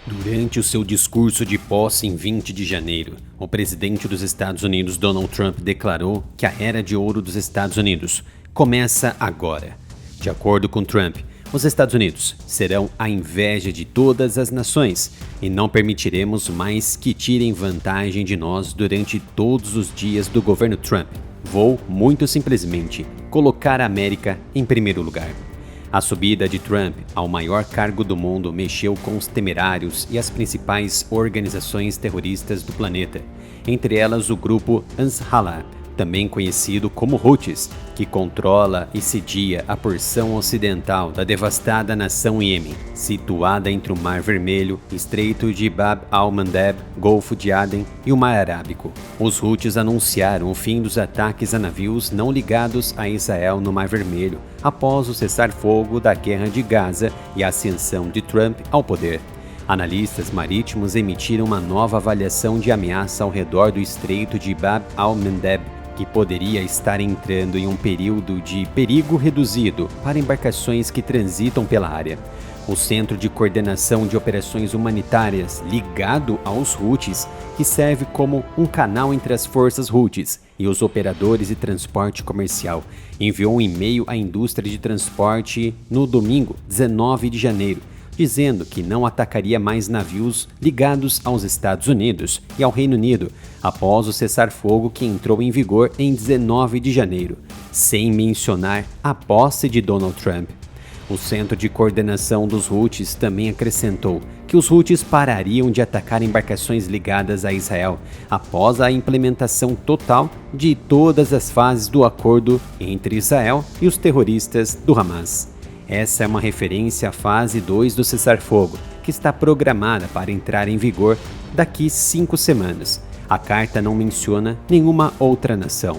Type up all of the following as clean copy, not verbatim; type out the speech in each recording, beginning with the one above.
Durante o seu discurso de posse em 20 de janeiro, o presidente dos Estados Unidos, Donald Trump, declarou que a era de ouro dos Estados Unidos começa agora. De acordo com Trump, os Estados Unidos serão a inveja de todas as nações e não permitiremos mais que tirem vantagem de nós durante todos os dias do governo Trump. Vou, muito simplesmente, colocar a América em primeiro lugar. A subida de Trump ao maior cargo do mundo mexeu com os temerários e as principais organizações terroristas do planeta, entre elas o grupo Ansarallah, também conhecido como Houthis, que controla e cedia a porção ocidental da devastada nação Iêmen, situada entre o Mar Vermelho, Estreito de Bab al-Mandeb, Golfo de Aden e o Mar Arábico. Os Houthis anunciaram o fim dos ataques a navios não ligados a Israel no Mar Vermelho, após o cessar-fogo da Guerra de Gaza e a ascensão de Trump ao poder. Analistas marítimos emitiram uma nova avaliação de ameaça ao redor do Estreito de Bab al-Mandeb, que poderia estar entrando em um período de perigo reduzido para embarcações que transitam pela área. O Centro de Coordenação de Operações Humanitárias, ligado aos Houthis, que serve como um canal entre as forças Houthis e os operadores de transporte comercial, enviou um e-mail à indústria de transporte no domingo, 19 de janeiro, dizendo que não atacaria mais navios ligados aos Estados Unidos e ao Reino Unido após o cessar-fogo que entrou em vigor em 19 de janeiro, sem mencionar a posse de Donald Trump. O Centro de Coordenação dos Houthis também acrescentou que os Houthis parariam de atacar embarcações ligadas a Israel após a implementação total de todas as fases do acordo entre Israel e os terroristas do Hamas. Essa é uma referência à fase 2 do cessar-fogo, que está programada para entrar em vigor daqui 5 semanas. A carta não menciona nenhuma outra nação.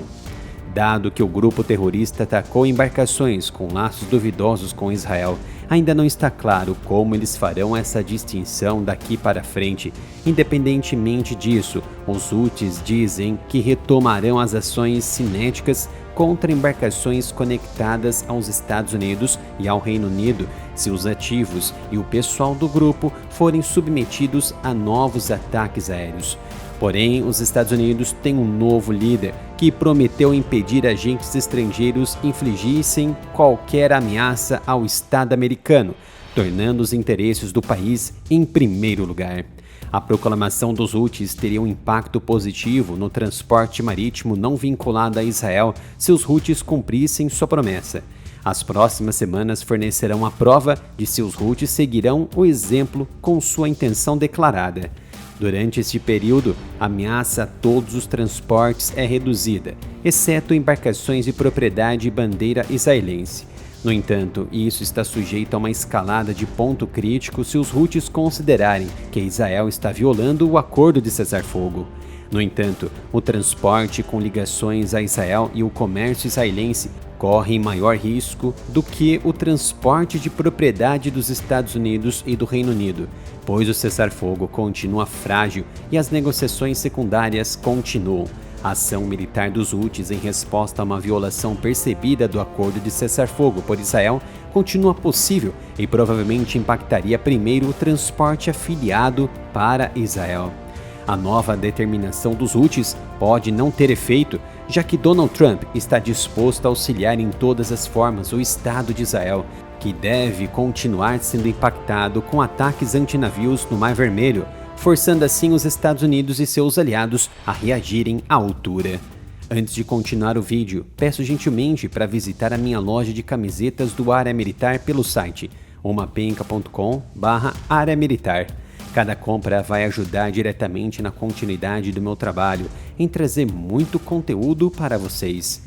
Dado que o grupo terrorista atacou embarcações com laços duvidosos com Israel, ainda não está claro como eles farão essa distinção daqui para frente. Independentemente disso, os Houthis dizem que retomarão as ações cinéticas contra embarcações conectadas aos Estados Unidos e ao Reino Unido se os ativos e o pessoal do grupo forem submetidos a novos ataques aéreos. Porém, os Estados Unidos têm um novo líder que prometeu impedir agentes estrangeiros infligissem qualquer ameaça ao Estado americano, tornando os interesses do país em primeiro lugar. A proclamação dos Houthis teria um impacto positivo no transporte marítimo não vinculado a Israel se os Houthis cumprissem sua promessa. As próximas semanas fornecerão a prova de se os Houthis seguirão o exemplo com sua intenção declarada. Durante este período, a ameaça a todos os transportes é reduzida, exceto embarcações de propriedade e bandeira israelense. No entanto, isso está sujeito a uma escalada de ponto crítico se os Houthis considerarem que Israel está violando o acordo de cessar-fogo. No entanto, o transporte com ligações a Israel e o comércio israelense correm maior risco do que o transporte de propriedade dos Estados Unidos e do Reino Unido, pois o cessar-fogo continua frágil e as negociações secundárias continuam. A ação militar dos Houthis em resposta a uma violação percebida do acordo de cessar-fogo por Israel continua possível e provavelmente impactaria primeiro o transporte afiliado para Israel. A nova determinação dos Houthis pode não ter efeito, já que Donald Trump está disposto a auxiliar em todas as formas o Estado de Israel, que deve continuar sendo impactado com ataques antinavios no Mar Vermelho, forçando assim os Estados Unidos e seus aliados a reagirem à altura. Antes de continuar o vídeo, peço gentilmente para visitar a minha loja de camisetas do Área Militar pelo site umapenca.com/Área Militar. Cada compra vai ajudar diretamente na continuidade do meu trabalho em trazer muito conteúdo para vocês.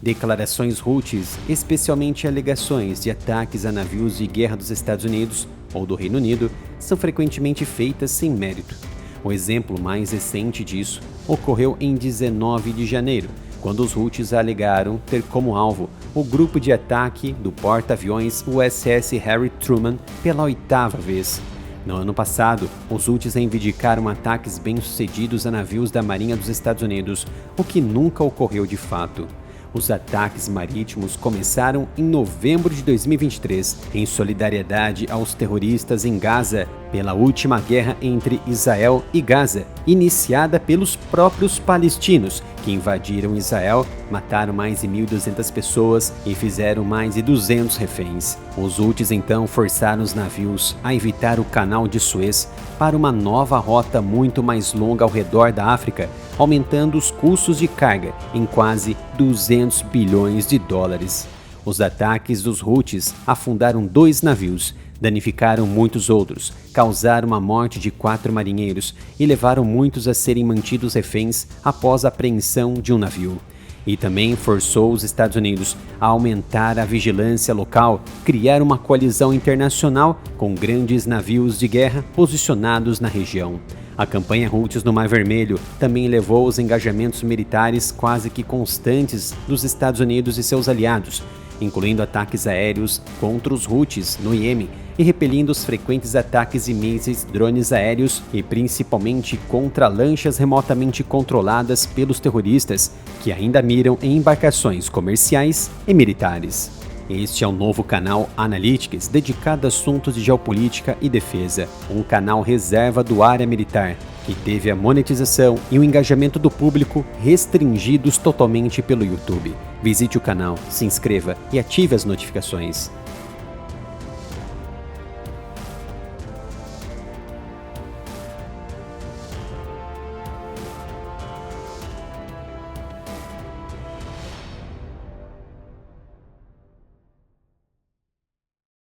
Declarações Houthis, especialmente alegações de ataques a navios de guerra dos Estados Unidos ou do Reino Unido, são frequentemente feitas sem mérito. O exemplo mais recente disso ocorreu em 19 de janeiro, quando os Houthis alegaram ter como alvo o grupo de ataque do porta-aviões USS Harry Truman pela 8ª vez. No ano passado, os Houthis reivindicaram ataques bem-sucedidos a navios da Marinha dos Estados Unidos, o que nunca ocorreu de fato. Os ataques marítimos começaram em novembro de 2023, em solidariedade aos terroristas em Gaza, pela última guerra entre Israel e Gaza, iniciada pelos próprios palestinos, que invadiram Israel, mataram mais de 1.200 pessoas e fizeram mais de 200 reféns. Os Houthis então forçaram os navios a evitar o canal de Suez para uma nova rota muito mais longa ao redor da África, aumentando os custos de carga em quase 200 bilhões de dólares. Os ataques dos Houthis afundaram 2 navios, danificaram muitos outros, causaram a morte de 4 marinheiros e levaram muitos a serem mantidos reféns após a apreensão de um navio. E também forçou os Estados Unidos a aumentar a vigilância local, criar uma coalizão internacional com grandes navios de guerra posicionados na região. A campanha Houthis no Mar Vermelho também levou aos engajamentos militares quase que constantes dos Estados Unidos e seus aliados, incluindo ataques aéreos contra os Houthis no Iêmen e repelindo os frequentes ataques de mísseis, drones aéreos e principalmente contra lanchas remotamente controladas pelos terroristas que ainda miram em embarcações comerciais e militares. Este é o novo canal Analytics, dedicado a assuntos de geopolítica e defesa, um canal reserva do Área Militar, que teve a monetização e o engajamento do público restringidos totalmente pelo YouTube. Visite o canal, se inscreva e ative as notificações.